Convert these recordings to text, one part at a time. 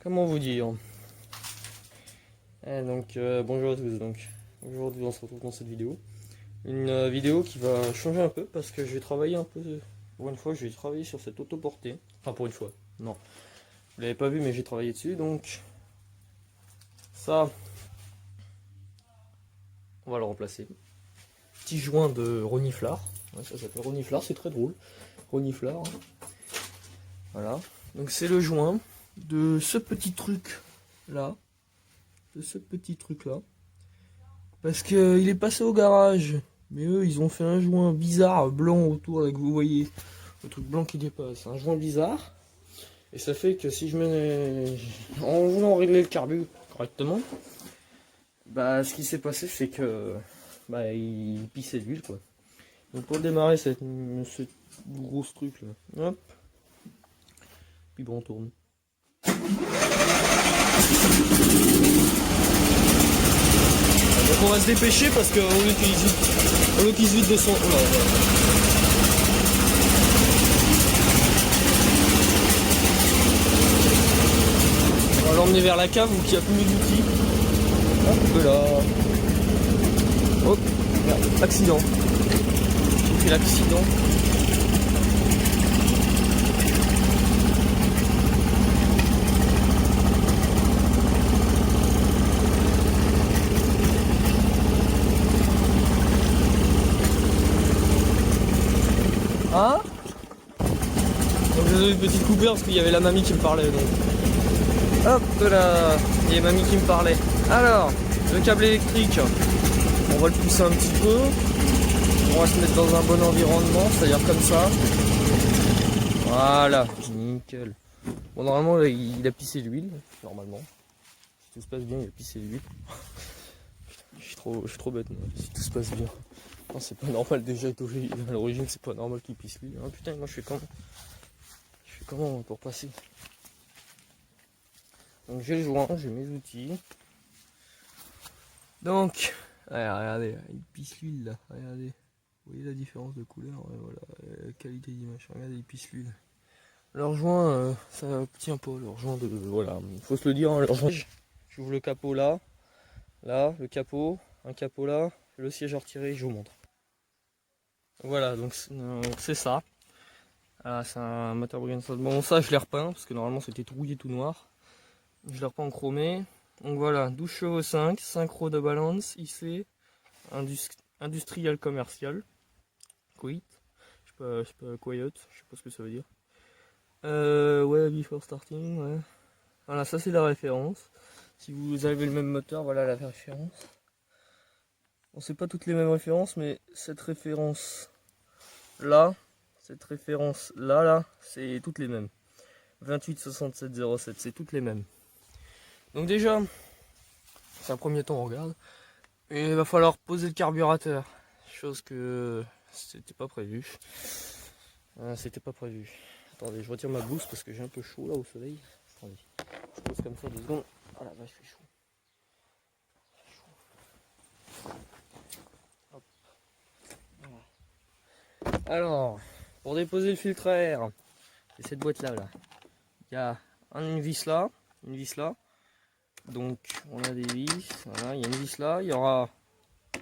comment vous dire? Bonjour à tous. Donc, aujourd'hui, on se retrouve dans cette vidéo. Une vidéo qui va changer un peu parce que je vais travailler un peu. Pour une fois, je vais travailler sur cette autoportée. Enfin, pour une fois, non. Vous l'avez pas vu, mais j'ai travaillé dessus. Donc, ça, on va le remplacer. Petit joint de reniflard. Ouais, ça s'appelle reniflard, c'est très drôle. Reniflard. Voilà. Donc, c'est le joint de ce petit truc là. De ce petit truc là. Parce que il est passé au garage. Mais eux, ils ont fait un joint bizarre, blanc autour, là, que vous voyez. Le truc blanc qui dépasse. Un joint bizarre. Et ça fait que si je mets... En voulant régler le carbu correctement, bah ce qui s'est passé, c'est que... Bah, il pissait de l'huile, quoi. Donc pour démarrer ce gros truc là, hop. Puis bon, on tourne. Donc on va se dépêcher parce qu'on utilise vite de son... Oh là, là. On va l'emmener vers la cave où il n'y a plus d'outils. Hop là. Hop, merde, accident. J'ai fait l'accident. Hein? Donc désolé, petite coupure parce qu'il y avait la mamie qui me parlait donc. Hop là, il y a mamie qui me parlait. Alors, le câble électrique, on va le pousser un petit peu. On va se mettre dans un bon environnement, c'est-à-dire comme ça. Voilà, nickel. Bon, normalement, là, il a pissé l'huile, normalement. Si tout se passe bien, il a pissé l'huile. Je suis trop bête, moi. Si tout se passe bien. Non, c'est pas normal déjà, à l'origine, c'est pas normal qu'il pisse l'huile. Ah, putain, moi je fais comment pour passer? Donc j'ai le joint, j'ai mes outils. Donc, regardez, il pisse l'huile là, regardez. Vous voyez la différence de couleur, voilà, la qualité d'image, regardez, il pisse l'huile. Leur joint, ça tient pas, leur joint de... Voilà, il faut se le dire, hein, leur joint. J'ouvre le capot là, le capot, un capot là, le siège à retirer, je vous montre. Voilà, donc c'est ça. Ah, c'est un moteur Brigance. Bon, ça je l'ai repeint parce que normalement c'était tout rouillé, tout noir. Je l'ai repeint en chromé. Donc voilà, 12 chevaux 5, synchro de balance, IC, industriel commercial, quit, je sais pas, quiet, je sais pas ce que ça veut dire. Ouais, before starting, ouais. Voilà, ça c'est la référence. Si vous avez le même moteur, voilà la référence. Bon, c'est pas toutes les mêmes références, mais cette référence là, c'est toutes les mêmes. 28 67 07, c'est toutes les mêmes. Donc déjà, c'est un premier temps, on regarde. Et il va falloir poser le carburateur. Chose que c'était pas prévu. C'était pas prévu. Attendez, je retire ma blouse parce que j'ai un peu chaud là au soleil. Attendez, je pose comme ça 2 secondes. Ah la vache, je suis chaud. Hop. Voilà. Alors, pour déposer le filtre à air, c'est cette boîte là. Il y a une vis là, Donc on a des vis, voilà, il y a une vis là, il y aura,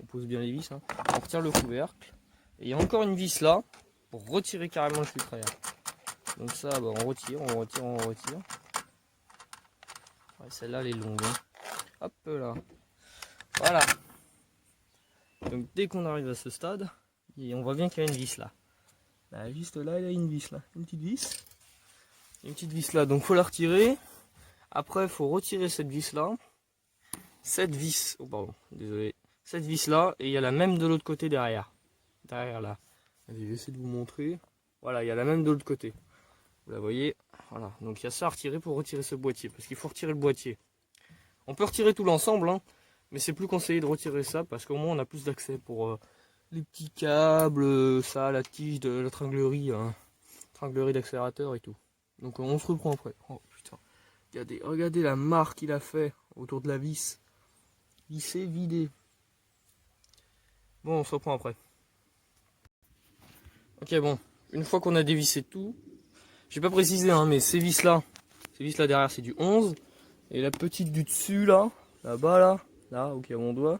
on pose bien les vis, hein. On retire le couvercle, et il y a encore une vis là, pour retirer carrément le filtre à air. Donc ça, bah, on retire. Ouais, celle-là elle est longue, hein. Hop là, voilà. Donc dès qu'on arrive à ce stade, on voit bien qu'il y a une vis là. Là, juste là, il y a une vis là, une petite vis là, donc faut la retirer. Après, il faut retirer cette vis là. Cette vis là, et il y a la même de l'autre côté derrière. Derrière là. Allez, j'essaie de vous montrer. Voilà, il y a la même de l'autre côté. Vous la voyez. Voilà. Donc il y a ça à retirer pour retirer ce boîtier. Parce qu'il faut retirer le boîtier. On peut retirer tout l'ensemble, hein, mais c'est plus conseillé de retirer ça parce qu'au moins on a plus d'accès pour les petits câbles, ça, la tige de la tringlerie, hein, tringlerie d'accélérateur et tout. Donc on se reprend après. Oh putain. Regardez la marque qu'il a fait autour de la vis. Il s'est vidé. Bon, on se reprend après. Ok, bon. Une fois qu'on a dévissé tout, j'ai pas précisé, hein, mais ces vis là derrière, c'est du 11. Et la petite du dessus là, là-bas là où il y a mon doigt.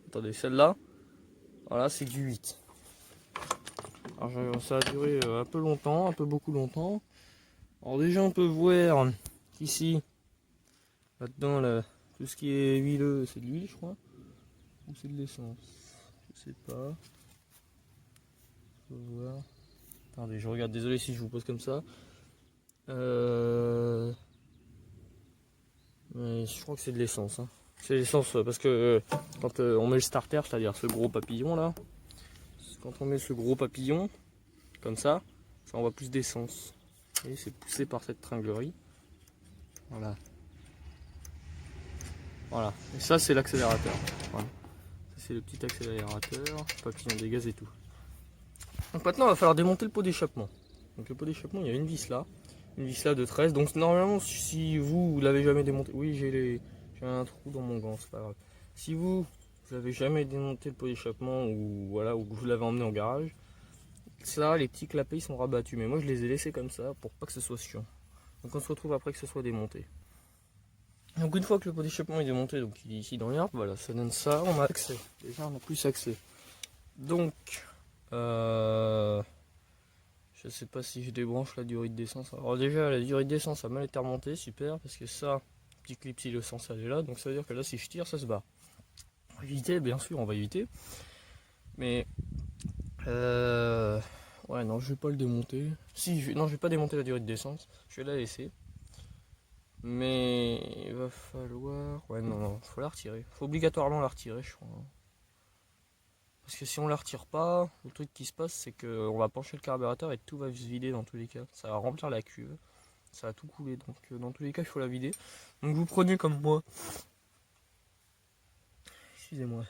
Attendez, celle-là, voilà, c'est du 8. Alors ça a duré un peu longtemps, un peu beaucoup longtemps. Alors déjà on peut voir qu'ici, là-dedans, là, tout ce qui est huileux, c'est de l'huile je crois. Ou c'est de l'essence, je sais pas. Faut voir. Attendez, je regarde, désolé si je vous pose comme ça. Mais je crois que c'est de l'essence. Hein. C'est l'essence parce que quand on met le starter, c'est-à-dire ce gros papillon là, quand on met ce gros papillon, comme ça envoie plus d'essence. Et c'est poussé par cette tringlerie. Voilà. Voilà. Et ça c'est l'accélérateur. Voilà. Ça c'est le petit accélérateur, papillon des gaz et tout. Donc maintenant il va falloir démonter le pot d'échappement. Donc le pot d'échappement, il y a une vis là de 13. Donc normalement si vous l'avez jamais démonté, oui j'ai un trou dans mon gant, c'est pas grave. Si vous n'avez jamais démonté le pot d'échappement ou voilà, ou que vous l'avez emmené au garage, ça les petits clapets ils sont rabattus. Mais moi je les ai laissés comme ça pour pas que ce soit chiant. Donc on se retrouve après que ce soit démonté. Donc une fois que le pot d'échappement est démonté, donc il est ici dans l'arbre, voilà, ça donne ça, on a accès. Déjà on a plus accès. Donc je sais pas si je débranche la durée d'essence. Alors déjà la durée d'essence a mal été remontée, super, parce que ça, petit clip si le sens elle est là, donc ça veut dire que là si je tire ça se barre. On va éviter, bien sûr on va éviter. Mais ouais non je vais pas le démonter. Non je vais pas démonter la durée d'essence, je vais la laisser. Mais il va falloir. Ouais non, faut la retirer. Faut obligatoirement la retirer je crois. Parce que si on la retire pas, le truc qui se passe c'est qu'on va pencher le carburateur et tout va se vider dans tous les cas. Ça va remplir la cuve. Ça va tout couler, donc dans tous les cas il faut la vider. Donc vous prenez comme moi, excusez-moi,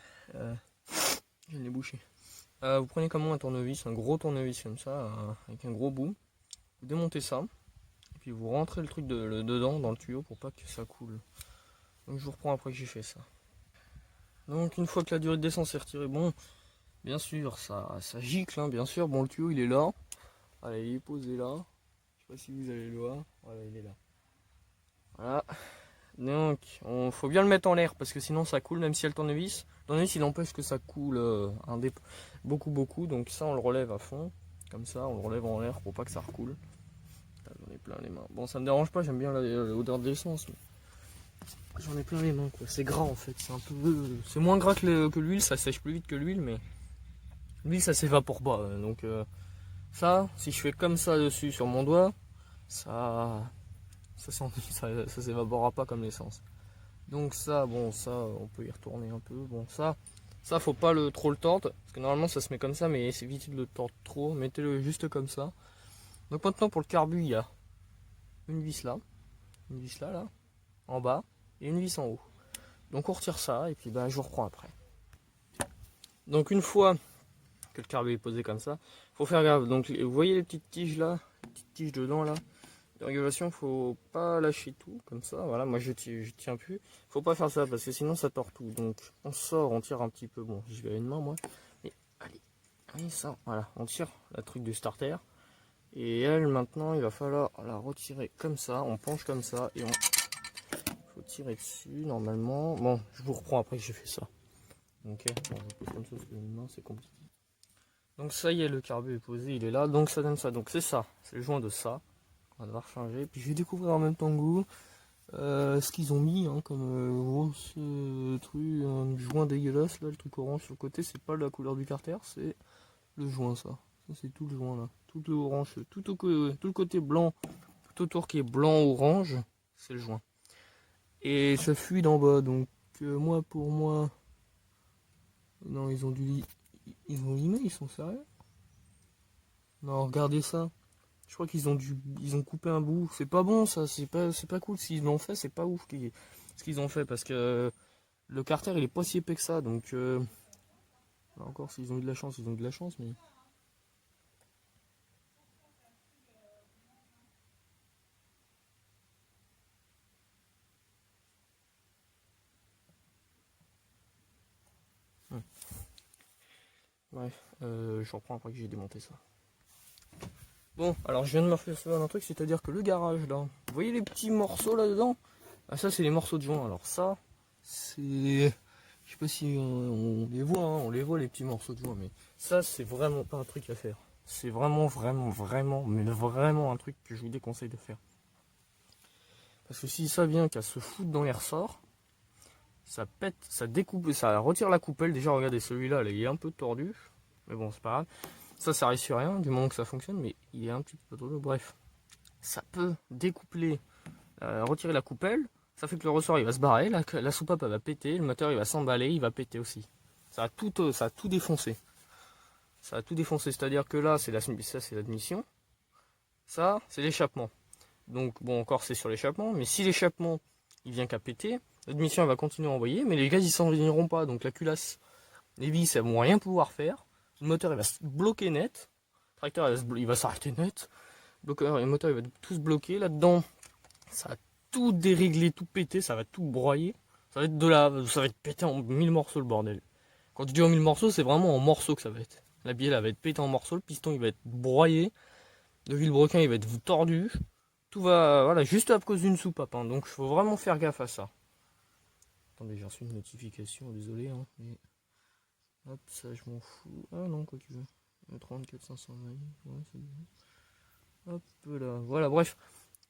je l'ai bouché. Vous prenez comme moi un tournevis, un gros tournevis comme ça, avec un gros bout. Vous démontez ça, et puis vous rentrez le truc dedans dans le tuyau pour pas que ça coule. Donc je vous reprends après que j'ai fait ça. Donc une fois que la durée de d'essence est retirée, bon, bien sûr ça gicle, hein, bien sûr. Bon le tuyau il est là, voilà, il est posé là. Je sais pas si vous allez le voir, voilà il est là. Voilà. Donc, faut bien le mettre en l'air parce que sinon ça coule, même si il y a le tournevis. Le tournevis il empêche que ça coule beaucoup. Donc ça on le relève à fond, comme ça on le relève en l'air pour pas que ça recoule. J'en ai plein les mains. Bon ça me dérange pas, j'aime bien l'odeur de l'essence. J'en ai plein les mains quoi. C'est gras en fait, c'est un peu, c'est moins gras que l'huile, ça sèche plus vite que l'huile, mais l'huile ça s'évapore pas. Donc ça, si je fais comme ça dessus sur mon doigt, ça s'évaporera pas comme l'essence. Donc ça, bon ça, on peut y retourner un peu. Bon ça faut pas trop le tordre, parce que normalement ça se met comme ça, mais c'est évitez de le tordre trop, mettez-le juste comme ça. Donc maintenant pour le carbu, il y a une vis là, en bas, et une vis en haut. Donc on retire ça, et puis bah, je vous reprends après. Donc une fois que le carbu est posé comme ça, faut faire gaffe. Donc vous voyez les petites tiges là, les petites tiges dedans là, de régulation, faut pas lâcher tout comme ça. Voilà, moi je tiens plus. Faut pas faire ça parce que sinon ça tord tout. Donc on sort, on tire un petit peu. Bon, j'y vais à une main moi. Mais allez ça, voilà, on tire la truc du starter. Et elle maintenant, il va falloir la retirer comme ça. On penche comme ça et faut tirer dessus normalement. Bon, je vous reprends après que j'ai fait ça. Ok, bon, je pose comme ça parce que une main c'est compliqué. Donc ça y est, le carbu est posé, il est là. Donc ça donne ça. Donc c'est ça, c'est le joint de ça. On va devoir changer. Puis je vais découvrir en même temps que vous ce qu'ils ont mis hein, comme grosse truc, un joint dégueulasse là, le truc orange sur le côté, c'est pas la couleur du carter, c'est le joint ça. Ça c'est tout le joint là. Tout le orange, tout le côté blanc, tout autour qui est blanc orange, c'est le joint. Et ça fuit d'en bas, donc pour moi. Non, ils ont limé, ils sont sérieux? Non, regardez ça. Je crois qu'ils ont coupé un bout. C'est pas bon ça, c'est pas cool. S'ils l'ont fait, c'est pas ouf ce qu'ils ont fait parce que le carter il est pas si épais que ça. Donc là encore, s'ils ont eu de la chance, ils ont eu de la chance, mais. Bref, je reprends après que j'ai démonté ça. Bon, alors je viens de me faire un truc, c'est-à-dire que le garage là, vous voyez les petits morceaux là-dedans? Ah ça c'est les morceaux de joint. Alors ça, c'est... Je sais pas si on les voit, hein, on les voit les petits morceaux de joint, mais ça c'est vraiment pas un truc à faire. C'est vraiment, mais vraiment un truc que je vous déconseille de faire. Parce que si ça vient qu'à se foutre dans les ressorts, ça pète, ça découpe, ça retire la coupelle. Déjà regardez celui-là, il est un peu tordu, mais bon c'est pas grave. Ça risque sur rien du moment que ça fonctionne, mais il est un petit peu tordu. Bref, ça peut découpler, retirer la coupelle. Ça fait que le ressort il va se barrer, la soupape elle va péter, le moteur il va s'emballer, il va péter aussi. Ça a tout défoncé. Ça a tout défoncé, c'est-à-dire que là ça c'est l'admission, ça c'est l'échappement. Donc bon encore c'est sur l'échappement, mais si l'échappement il vient qu'à péter, l'admission elle va continuer à envoyer, mais les gaz ils s'en viendront pas, donc la culasse, les vis elles vont rien pouvoir faire, le moteur il va se bloquer net, le tracteur il va s'arrêter net, le moteur il va tout se bloquer, là-dedans ça va tout dérégler, tout péter, ça va tout broyer. Ça va être pété en 1000 morceaux le bordel. Quand tu dis en 1000 morceaux, c'est vraiment en morceaux que ça va être. La bielle elle va être pétée en morceaux, le piston il va être broyé, le vilebrequin il va être tordu. Tout va, voilà, juste à cause d'une soupape, hein, donc il faut vraiment faire gaffe à ça. Attendez, j'ai reçu une notification, désolé, hein, mais... Hop, ça je m'en fous. Ah non, quoi tu veux. 34 500 mailles, ouais c'est bien. Hop là, voilà, bref.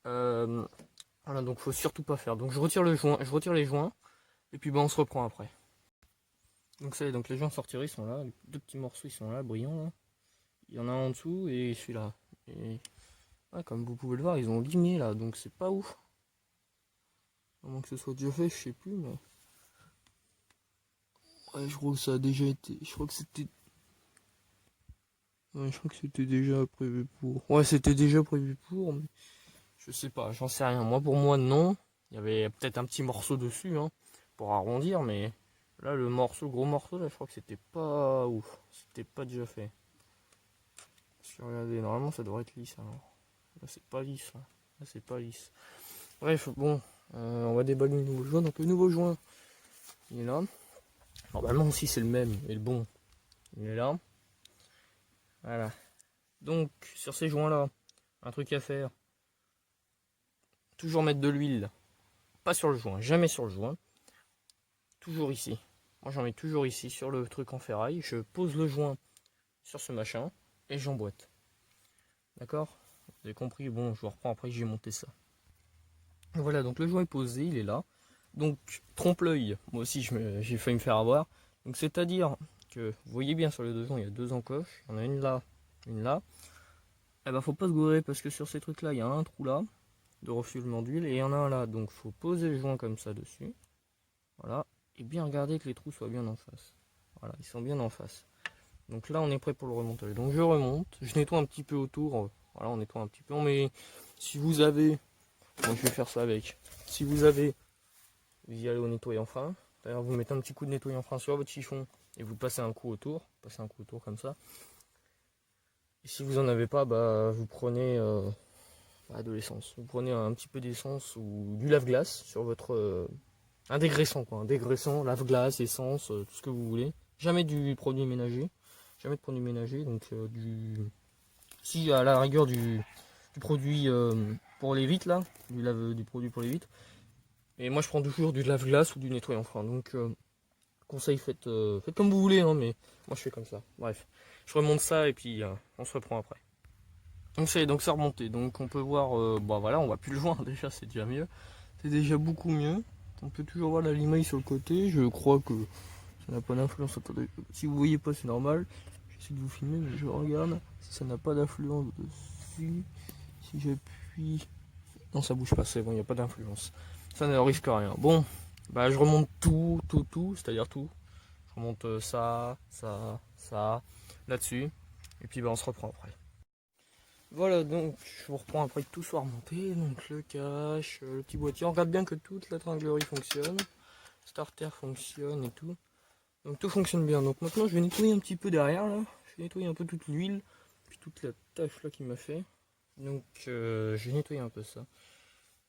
Voilà, donc faut surtout pas faire. Donc je retire les joints, et puis on se reprend après. Donc ça y est, donc les joints sortis, ils sont là, les deux petits morceaux ils sont là, brillants là. Il y en a un en dessous et celui-là. Et comme vous pouvez le voir, ils ont limé là, donc c'est pas ouf. À moins que ce soit déjà fait, je sais plus, mais... Ouais, je crois que ça a déjà été... Je crois que c'était... Ouais, je crois que c'était déjà prévu pour... Ouais, c'était déjà prévu pour, mais... Je sais pas, j'en sais rien. Moi, pour moi, non. Il y avait peut-être un petit morceau dessus, hein, pour arrondir, mais... Là, le gros morceau, là, je crois que c'était pas ouf. C'était pas déjà fait. Parce que regardez, normalement, ça devrait être lisse, alors. Là, c'est pas lisse, là. Là, c'est pas lisse. Bref, bon... on va déballer le nouveau joint. Donc, le nouveau joint, il est là. Normalement aussi c'est le même, et le bon, il est là. Voilà. Donc sur ces joints là, un truc à faire. Toujours mettre de l'huile. Pas sur le joint, jamais sur le joint. Toujours ici. Moi j'en mets toujours ici sur le truc en ferraille. Je pose le joint sur ce machin et j'emboîte. D'accord? Vous avez compris? Bon, je vous reprends après que j'ai monté ça. Voilà, donc le joint est posé, il est là. Donc trompe-l'œil, moi aussi j'ai failli me faire avoir. Donc c'est-à-dire que vous voyez bien sur les deux joints, il y a deux encoches, il y en a une là, une là. Eh ben faut pas se gourer parce que sur ces trucs là, il y a un trou là de refoulement d'huile et il y en a un là. Donc faut poser le joint comme ça dessus. Voilà. Et bien regarder que les trous soient bien en face. Voilà, ils sont bien en face. Donc là on est prêt pour le remontage. Donc je remonte, je nettoie un petit peu autour. Voilà, on nettoie un petit peu. Mais si vous avez... Moi je vais faire ça avec. Si vous avez... Vous y allez au nettoyant frein. D'ailleurs vous mettez un petit coup de nettoyant frein sur votre chiffon et vous passez un coup autour. Passez un coup autour comme ça. Et si vous en avez pas, bah vous prenez de l'essence. Vous prenez un petit peu d'essence ou du lave-glace sur votre... un dégraissant quoi. Un dégraissant, lave-glace, essence, tout ce que vous voulez. Jamais du produit ménager. Jamais de produit ménager. Donc si à la rigueur du produit pour les vitres là. Du produit pour les vitres. Et moi je prends toujours du lave-glace ou du nettoyant frein. Donc conseil, faites comme vous voulez, hein, mais moi je fais comme ça. Bref, je remonte ça et puis on se reprend après. Donc ça y est, donc c'est remonté. Donc on peut voir, voilà, on voit plus le joint déjà, c'est déjà mieux. C'est déjà beaucoup mieux. On peut toujours voir la limaille sur le côté. Je crois que ça n'a pas d'influence. Attendez, si vous voyez pas, c'est normal. J'essaie de vous filmer, mais je regarde si ça n'a pas d'influence dessus. Si j'appuie, non, ça bouge pas, c'est bon, il n'y a pas d'influence. Ça ne risque rien. Bon, bah je remonte tout, c'est-à-dire tout. Je remonte ça, là-dessus. Et puis bah on se reprend après. Voilà, donc je vous reprends après que tout soit remonté. Donc le cache, le petit boîtier. On regarde bien que toute la tringlerie fonctionne. Starter fonctionne et tout. Donc tout fonctionne bien. Donc maintenant je vais nettoyer un petit peu derrière là. Je vais nettoyer un peu toute l'huile. Puis toute la tâche là qu'il m'a fait. Donc je vais nettoyer un peu ça.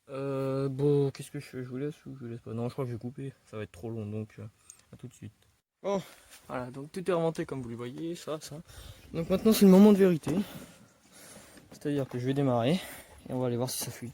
Bon, qu'est-ce que je fais? Je vous laisse ou je vous laisse pas? Non, je crois que je vais couper, ça va être trop long, donc à tout de suite. Bon, voilà, donc tout est remonté comme vous le voyez, ça. Donc maintenant c'est le moment de vérité. C'est-à-dire que je vais démarrer et on va aller voir si ça fuit.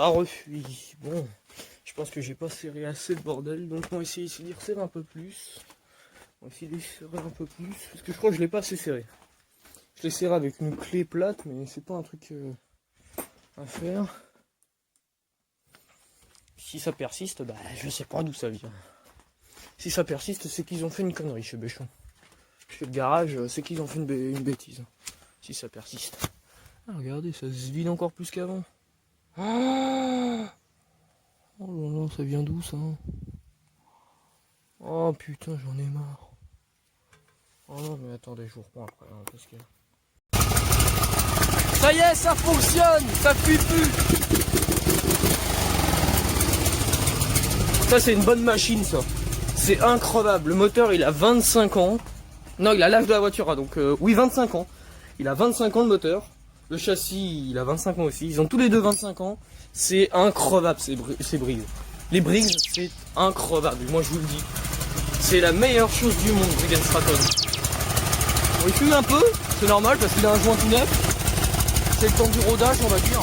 ça refuit. Bon, je pense que j'ai pas serré assez le bordel, donc on va essayer d'y resserrer un peu plus. On va essayer d'y serrer un peu plus, parce que je crois que je l'ai pas assez serré. Je l'ai serré avec une clé plate, mais c'est pas un truc à faire. Si ça persiste, bah je sais pas d'où ça vient. Si ça persiste, c'est qu'ils ont fait une connerie chez Béchon. Chez le garage, c'est qu'ils ont fait une bêtise. Si ça persiste. Ah, regardez, ça se vide encore plus qu'avant. Oh là là, ça vient d'où ça? Oh putain, j'en ai marre. Oh non, mais attendez, je vous reprends après. Hein, parce que... Ça y est, ça fonctionne. Ça fuit plus. Ça, c'est une bonne machine, ça. C'est incroyable. Le moteur, il a 25 ans. Non, il a l'âge de la voiture, hein, donc oui, 25 ans. Il a 25 ans, le moteur. Le châssis, il a 25 ans aussi. Ils ont tous les deux 25 ans. C'est incroyable, ces brises. Les brises, c'est incroyable. Moi, je vous le dis. C'est la meilleure chose du monde, Briggs & Stratton. Bon, il fume un peu, c'est normal, parce qu'il a un joint tout neuf. C'est le temps du rodage, on va dire.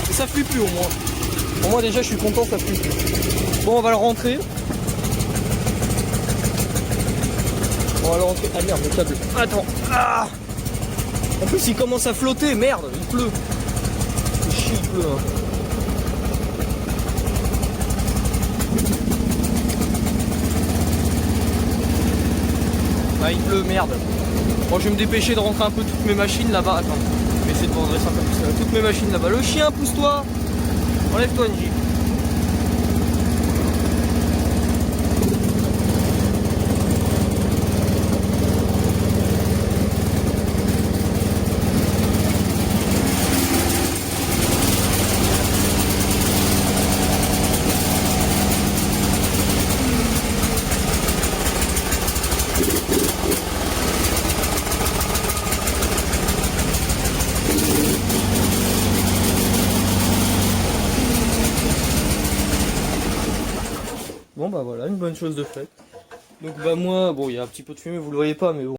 Et ça fuit plus, au moins. Pour moi, déjà, je suis content, ça fuit plus. Bon, on va le rentrer. On va le rentrer. Ah merde, le câble. Attends. Ah, en plus, il commence à flotter. Merde, il pleut. C'est chier, il pleut. Hein. Ah, il pleut, merde. Bon, je vais me dépêcher de rentrer un peu toutes mes machines là-bas. Attends, je vais essayer de vendre ça comme ça. Toutes mes machines là-bas. Le chien, pousse-toi. Enlève-toi, NJ. Bon bah voilà, une bonne chose de faite. Donc bah moi, bon il y a un petit peu de fumée, vous le voyez pas, mais bon,